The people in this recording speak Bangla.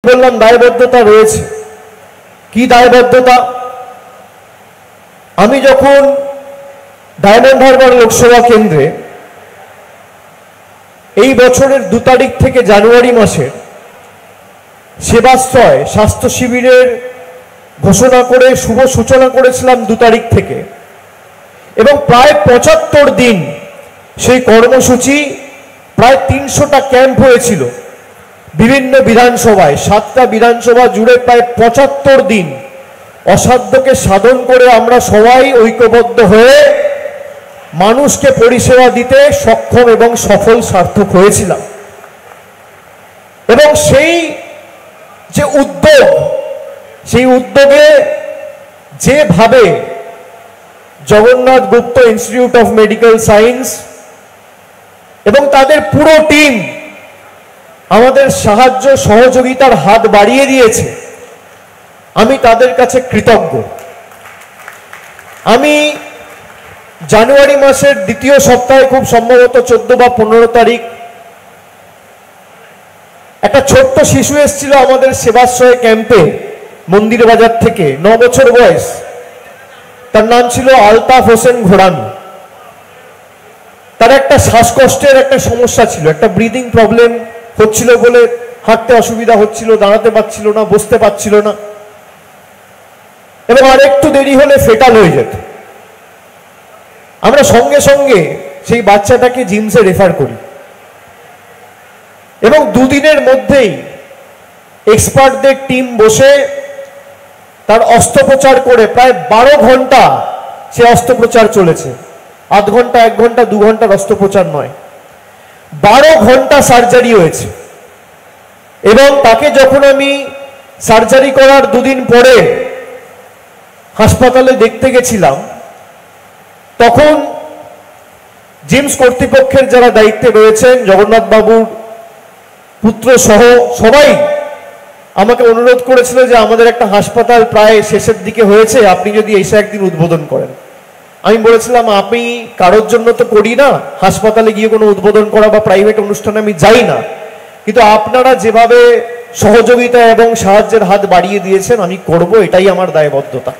বললাম দায়বদ্ধতা রয়েছে। কি দায়বদ্ধতা? আমি যখন ডায়মন্ড হারবার লোকসভা কেন্দ্রে এই বছরের 2 তারিখ থেকে জানুয়ারি মাসের সেবাশ্রয় স্বাস্থ্য শিবিরের ঘোষণা করে শুভ সূচনা করেছিলাম 2 তারিখ থেকে, এবং প্রায় 75 দিন সেই কর্মসূচি, প্রায় 300টা ক্যাম্প হয়েছিল বিভিন্ন বিধানসভায়, 7টা বিধানসভা জুড়ে প্রায় 75 দিন অসাধ্যকে সাধন করে আমরা সবাই ঐক্যবদ্ধ হয়ে মানুষকে পরিষেবা দিতে সক্ষম এবং সফল সার্থক হয়েছিলাম। এবং সেই যে উদ্যোগ, সেই উদ্যোগে যেভাবে জগন্নাথ গুপ্ত ইনস্টিটিউট অফ মেডিকেল সায়েন্স এবং তাদের পুরো টিম আমাদের সাহায্য সহযোগিতার হাত বাড়িয়ে দিয়েছে, আমি তাদের কাছে কৃতজ্ঞ। আমি জানুয়ারি মাসের দ্বিতীয় সপ্তাহে, খুব সম্ভবত 14 বা 15 তারিখ, একটা ছোট্ট শিশু এসেছিল আমাদের সেবাশ্রয় ক্যাম্পে মন্দির বাজার থেকে, 9 বছর বয়স। তার নাম ছিল আলতাফ হোসেন ঘোড়ানি। তার একটা শ্বাসকষ্টের একটা সমস্যা ছিল, একটা ব্রিদিং প্রবলেম হচ্ছিল বলে হাঁটতে অসুবিধা হচ্ছিল, দাঁড়াতে পারছিল না, বসতে পারছিল না, এবং আর একটু দেরি হলে ফেটাল হয়ে যেত। আমরা সঙ্গে সঙ্গে সেই বাচ্চাটাকে জিমসে রেফার করি, এবং 2 দিনের মধ্যেই এক্সপার্টদের টিম বসে তার অস্ত্রোপচার করে প্রায় 12 ঘন্টা সে অস্ত্রোপচার চলেছে। আধ ঘন্টা, 1 ঘন্টা, 2 ঘন্টার অস্ত্রোপচার নয়, 12 ঘন্টা সার্জারি হয়েছে। এবং তাকে যখন আমি সার্জারি করার 2 দিন পরে হাসপাতালে দেখতে গেছিলাম, তখন জিমস কর্তৃপক্ষের যারা দায়িত্বে রয়েছেন, জগন্নাথ বাবুর পুত্র সহ সবাই আমাকে অনুরোধ করেছিল যে আমাদের একটা হাসপাতাল প্রায় শেষের দিকে হয়েছে, আপনি যদি এসে একদিন উদ্বোধন করেন। আমি বলেছিলাম, আমি কারোর জন্য তো করি না, হাসপাতালে গিয়ে কোনো উদ্বোধন করা বা প্রাইভেট অনুষ্ঠানে আমি যাই না, কিন্তু আপনারা যেভাবে সহযোগিতা এবং সাহায্যের হাত বাড়িয়ে দিয়েছেন আমি করব, এটাই আমার দায়বদ্ধতা।